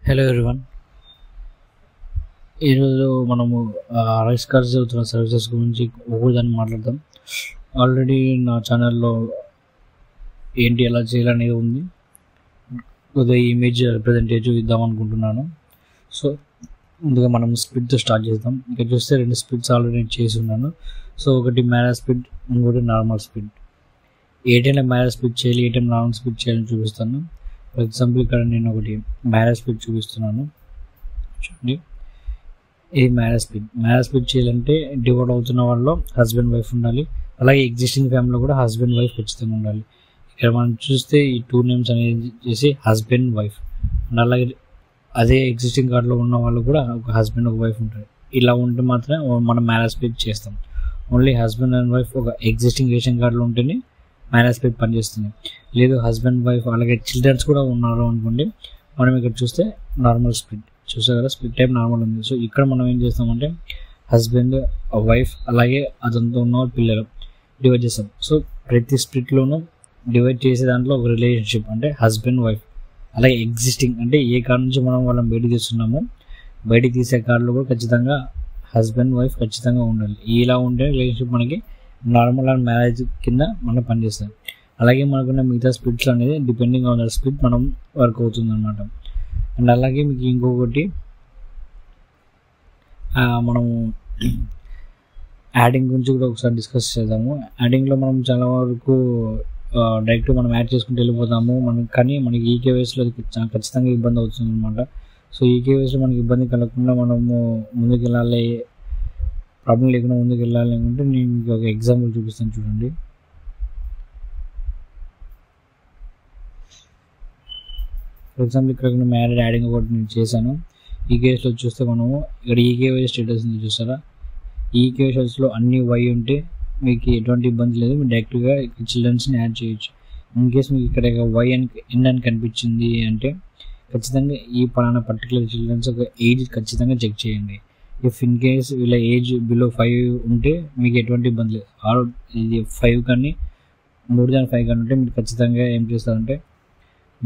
Hello everyone. ఈరోజు మనము rice cards అవుతున్న సర్వీసెస్ గురించి ఒకదాన్ని మాట్లాడదాం. ఆల్రెడీ నా ఛానల్లో ఏంటి ఎలా చేయాలనేది ఉంది. కొద్దిగా ఇమేజ్ రిప్రజెంటేటివ్ ఇద్దాం అనుకుంటున్నాను. సో ముందుగా మనం స్ప్లిట్తో స్టార్ట్ చేద్దాం. ఇక్కడ చూస్తే 2 స్ప్లిట్స్ ఆల్రెడీ నేను చేసి ఉన్నాను. సో ఒకటి మ్యారేజ్ స్ప్లిట్, ఇంకోటి నార్మల్ స్ప్లిట్. ఏ టైంలో మ్యారేజ్ స్ప్లిట్ చేయాలి, ఏ టైం నార్మల్ స్ప్లిట్ చేయాలని చూపిస్తాను. ఫర్ ఎగ్జాంపుల్ ఇక్కడ నేను ఒకటి మ్యారేజ్ స్ప్లిట్ చూపిస్తున్నాను. చూడండి, ఇది మ్యారేజ్ స్ప్లిట్ చేయాలంటే డివోర్స్ అవుతున్న వాళ్ళు హస్బెండ్ వైఫ్ ఉండాలి. అలాగే ఎగ్జిస్టింగ్ ఫ్యామిలీలో కూడా హస్బెండ్ వైఫ్ ఖచ్చితంగా ఉండాలి. ఇక్కడ మనం చూస్తే ఈ 2 నేమ్స్ అనేది చేసి హస్బెండ్ వైఫ్ అండ్ అలాగే అదే ఎగ్జిస్టింగ్ కార్డులో ఉన్న వాళ్ళు కూడా ఒక హస్బెండ్ ఒక వైఫ్ ఉంటారు. ఇలా ఉంటే మాత్రమే మనం మ్యారేజ్ స్ప్లిట్ చేస్తాం. ఓన్లీ హస్బెండ్ అండ్ వైఫ్ ఒక ఎగ్జిస్టింగ్ రేషన్ కార్డులో ఉంటేనే మ్యారేజ్ స్ప్లిట్ పనిచేస్తుంది. లేదు హస్బెండ్ వైఫ్ అలాగే చిల్డ్రన్స్ కూడా ఉన్నారు అనుకోండి, మనం ఇక్కడ చూస్తే నార్మల్ స్ప్లిట్ చూసారు కదా, స్ప్లిట్ టైప్ నార్మల్ ఉంది. సో ఇక్కడ మనం ఏం చేస్తామంటే హస్బెండ్ వైఫ్ అలాగే అతనితో ఉన్న పిల్లలు డివైడ్ చేస్తాం. సో ప్రతి స్ప్లిట్లోనూ డివైడ్ చేసే దాంట్లో ఒక రిలేషన్షిప్ అంటే హస్బెండ్ వైఫ్ అలాగే ఎగ్జిస్టింగ్ అంటే ఏ కార్ నుంచి మనం వాళ్ళని బయటికి తీస్తున్నామో బయటికి తీసే కార్లో కూడా ఖచ్చితంగా హస్బెండ్ వైఫ్ ఖచ్చితంగా ఉండాలి. ఇలా ఉంటే రిలేషన్షిప్ మనకి నార్మల్ అండ్ మ్యారేజ్ కింద మనం పనిచేస్తాం. అలాగే మనకున్న మిగతా స్ప్లిట్స్ అనేది డిపెండింగ్ ఆన్ ద స్ప్లిట్ మనం వర్క్ అవుతుంది అనమాట. అండ్ అలాగే మీకు ఇంకొకటి మనము యాడింగ్ గురించి కూడా ఒకసారి డిస్కస్ చేద్దాము. యాడింగ్లో మనం చాలా వరకు డైరెక్ట్ మనం యాడ్ చేసుకుంటూ వెళ్ళిపోతాము. కానీ మనకి ఈకేవైస్లో ఖచ్చితంగా ఇబ్బంది అవుతుంది అనమాట. సో ఈకేవైస్లో మనకి ఇబ్బంది కలగకుండా మనము ముందుకు వెళ్ళాలి, ప్రాబ్లం లేకుండా ముందుకు వెళ్ళాలి అనుకుంటే నేను మీకు ఒక ఎగ్జాంపుల్ చూపిస్తాను. చూడండి, ఫర్ ఎగ్జాంపుల్ ఇక్కడ మ్యారేజ్ యాడింగ్ ఒకటి నేను చేశాను. ఈ కేసులో చూస్తే మనము ఇక్కడ ఈకేవై స్టేటస్ ఉంది చూసారా, ఈ కేసెస్లో అన్ని వై ఉంటే మీకు ఎటువంటి ఇబ్బంది లేదు, మీరు డైరెక్ట్గా చిల్డ్రన్స్ని యాడ్ చేయొచ్చు. ఇన్ కేస్ మీకు ఇక్కడ వై అని ఎన్ అని కనిపించింది అంటే ఖచ్చితంగా ఈ పలానా పర్టికులర్ చిల్డ్రన్స్ ఒక ఏజ్ ఖచ్చితంగా చెక్ చేయండి. ఇఫ్ ఇన్ కేస్ వీళ్ళ ఏజ్ బిలో 5 ఉంటే మీకు ఎటువంటి ఇబ్బంది లేదు. ఇది 5 కానీ more than 5 కానీ ఉంటే మీరు ఖచ్చితంగా ఏం చేస్తారంటే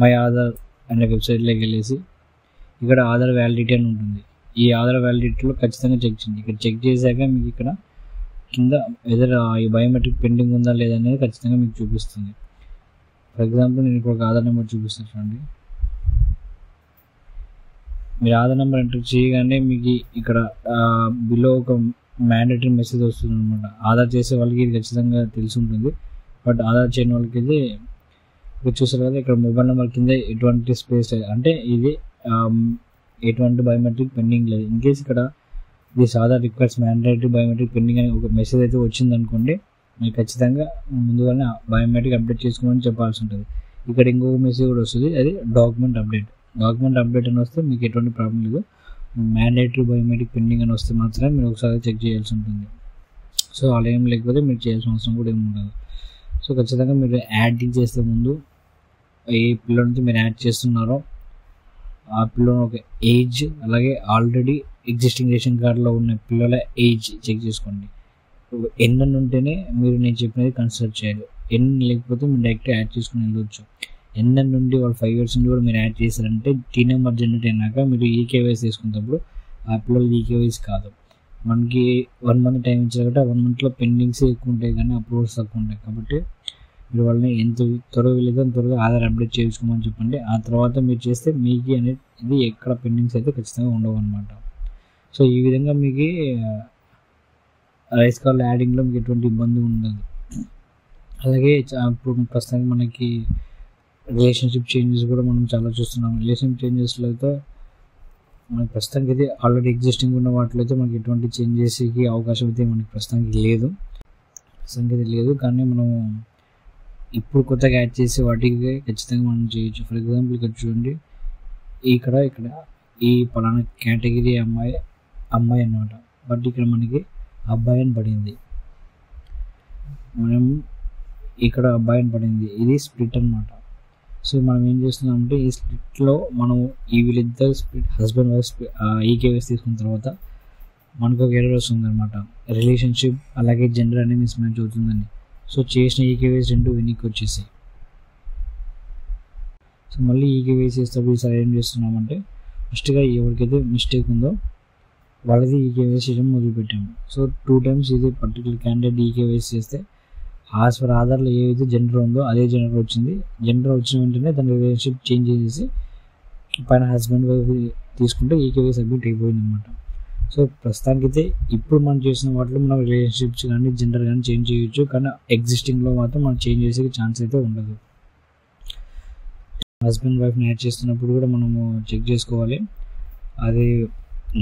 మై ఆధార్ అనే వెబ్సైట్లోకి వెళ్ళేసి ఇక్కడ ఆధార్ వ్యాలిడిటీ అని ఉంటుంది. ఈ ఆధార్ వ్యాలిడిటీలో ఖచ్చితంగా చెక్ చేయండి. ఇక్కడ చెక్ చేశాక మీకు ఇక్కడ కింద ఎదర్ ఈ బయోమెట్రిక్ పెండింగ్ ఉందా లేదా అనేది ఖచ్చితంగా మీకు చూపిస్తుంది. ఫర్ ఎగ్జాంపుల్ నేను ఇప్పుడు ఒక ఆధార్ నెంబర్ చూపిస్తాను. చూడండి, మీరు ఆధార్ నెంబర్ ఎంటర్ చేయగానే మీకు ఇక్కడ బిలో ఒక మ్యాండేటరీ మెసేజ్ వస్తుంది అనమాట. ఆధార్ చేసే వాళ్ళకి ఇది ఖచ్చితంగా తెలిసి ఉంటుంది, బట్ ఆధార్ చేయని వాళ్ళకి ఇది ఇక్కడ చూసారు కదా, ఇక్కడ మొబైల్ నెంబర్ కింద ఎటువంటి స్పేస్ అంటే ఇది ఎటువంటి బయోమెట్రిక్ పెండింగ్ లేదు. ఇన్ కేస్ ఇక్కడ this Aadhaar requires mandatory biometric pending అని ఒక మెసేజ్ అయితే వచ్చింది అనుకోండి, మీరు ఖచ్చితంగా ముందుగానే బయోమెట్రిక్ అప్డేట్ చేసుకోమని చెప్పాల్సి ఉంటుంది. ఇక్కడ ఇంకొక మెసేజ్ కూడా వస్తుంది, అది డాక్యుమెంట్ అప్డేట్ అని వస్తే మీకు ఎటువంటి ప్రాబ్లం లేదు. మ్యాండేటరీ బయోమెట్రిక్ పెండింగ్ అని వస్తే మాత్రమే మీరు ఒకసారి చెక్ చేయాల్సి ఉంటుంది. సో అలా ఏం లేకపోతే మీరు చేయాల్సిన అవసరం కూడా ఏమి ఉండదు. సో ఖచ్చితంగా మీరు యాడింగ్ చేసే ముందు ఏ పిల్లల నుంచి మీరు యాడ్ చేస్తున్నారో ఆ పిల్లల ఒక ఏజ్ అలాగే ఆల్రెడీ ఎగ్జిస్టింగ్ రేషన్ కార్డులో ఉన్న పిల్లల ఏజ్ చెక్ చేసుకోండి. ఎన్ ఉంటేనే మీరు నేను చెప్పినది కన్సిడర్ చేయాలి. ఎన్ లేకపోతే మీరు డైరెక్ట్ యాడ్ చేసుకుని వెళ్ళవచ్చు. ఎన్ నుండి వాళ్ళు 5 years నుండి కూడా మీరు యాడ్ చేశారంటే టీ నెంబర్ జనరేట్ అయినాక మీరు ఈకేవైస్ తీసుకున్నప్పుడు ఆ పిల్లలు ఈకేవైస్ కాదు. మనకి 1 month టైం ఇచ్చారు కాబట్టి 1 monthలో పెండింగ్స్ ఎక్కువ ఉంటాయి కానీ అప్రూవల్స్ తక్కువ ఉంటాయి. కాబట్టి మీరు వాళ్ళని ఎంత త్వరగా వెళ్ళేదో అంత త్వరగా ఆధార్ అప్డేట్ చేసుకోమని చెప్పండి. ఆ తర్వాత మీరు చేస్తే మీకు అనేది ఎక్కడ పెండింగ్స్ అయితే ఖచ్చితంగా ఉండవు అనమాట. సో ఈ విధంగా మీకు రైస్ కార్డ్ యాడింగ్లో మీకు ఎటువంటి ఇబ్బంది ఉండదు. అలాగే ఇప్పుడు ప్రస్తుతానికి మనకి రిలేషన్షిప్ చేంజెస్ కూడా మనం చాలా చూస్తున్నాం. రిలేషన్షిప్ చేంజెస్లో అయితే మనకి ప్రస్తుతానికి అయితే ఆల్రెడీ ఎగ్జిస్టింగ్ ఉన్న వాటిలో అయితే మనకి ఎటువంటి చేంజెస్కి అవకాశం అయితే మనకి ప్రస్తుతానికి లేదు. కానీ మనం ఇప్పుడు కొత్తగా యాడ్ చేసే వాటికి ఖచ్చితంగా మనం చేయొచ్చు. ఫర్ ఎగ్జాంపుల్ ఇక్కడ చూడండి, ఇక్కడ ఈ పలానా కేటగిరీ అమ్మాయి అన్నమాట, బట్ ఇక్కడ మనకి అబ్బాయి అని పడింది. మనం ఇక్కడ అబ్బాయి అని పడింది, ఇది స్ప్లిట్ అనమాట. సో మనం ఏం చేస్తున్నామంటే ఈ స్ప్లిట్లో మనం ఈ వీళ్ళిద్దరు స్ప్లిట్ హస్బెండ్ వైఫ్ ఈకేవైస్ తీసుకున్న తర్వాత మనకు ఒక ఎర్రర్ వస్తుంది అనమాట, రిలేషన్షిప్ అలాగే జెండర్ అనేది మిస్ మ్యాచ్ అవుతుందని. సో చేసిన ఈకేవైస్ 2 వెనక్కి వచ్చేసాయి. సో మళ్ళీ ఈకేవైస్ చేసేటప్పుడు ఈసారి ఏం చేస్తున్నామంటే ఫస్ట్గా ఎవరికైతే మిస్టేక్ ఉందో వాళ్ళది ఈకేవైసీ చేయడం మొదలుపెట్టాము. సో 2 times ఇది పర్టికులర్ క్యాండిడేట్ ఈకేవైసీ చేస్తే యాజ్ పర్ ఆధార్లో ఏదైతే జెండర్ ఉందో అదే జెండర్ వచ్చింది. జెండర్ వచ్చిన వెంటనే దాని రిలేషన్షిప్ చేంజ్ చేసేసి పైన హస్బెండ్ వైఫ్ తీసుకుంటే ఈకేవైసీ సబ్మిట్ అయిపోయింది అనమాట. సో ప్రస్తుతానికైతే ఇప్పుడు మనం చేసిన వాటిలో మనం రిలేషన్షిప్స్ కానీ జెండర్ కానీ చేంజ్ చేయొచ్చు, కానీ ఎగ్జిస్టింగ్లో మాత్రం మనం చేంజ్ చేసే ఛాన్స్ అయితే ఉండదు. హస్బెండ్ వైఫ్ని యాడ్ చేస్తున్నప్పుడు కూడా మనము చెక్ చేసుకోవాలి. అది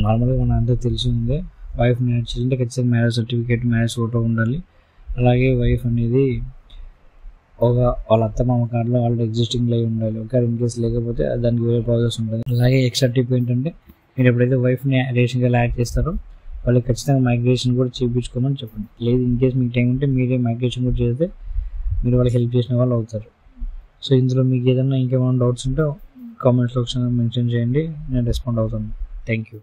నార్మల్గా మన అంతా తెలిసి ఉంది. వైఫ్ని యాడ్ చేయాలంటే ఖచ్చితంగా మ్యారేజ్ సర్టిఫికేట్, మ్యారేజ్ ఫోటో ఉండాలి. అలాగే వైఫ్ అనేది వాళ్ళ అత్త మామ కార్డులో ఆల్రెడీ ఎగ్జిస్టింగ్లో ఉండాలి. ఒకవేళ ఇన్ కేసు లేకపోతే దానికి వేరే ప్రాసెస్ ఉంటుంది. అలాగే ఎక్స్ట్రా టిప్ ఏంటంటే మీరు ఎప్పుడైతే వైఫ్ని రేషన్ కార్డు యాడ్ చేస్తారో వాళ్ళకి ఖచ్చితంగా మైగ్రేషన్ కూడా చేయించుకోమని చెప్పండి. లేదు ఇన్ కేసు మీకు టైం ఉంటే మీరే మైగ్రేషన్ కూడా చేస్తే మీరు వాళ్ళకి హెల్ప్ చేసిన వాళ్ళు అవుతారు. సో ఇందులో మీకు ఏదైనా ఇంకేమైనా డౌట్స్ ఉంటే కామెంట్స్లో ఒకసారి మెన్షన్ చేయండి, నేను రెస్పాండ్ అవుతాను. Thank you.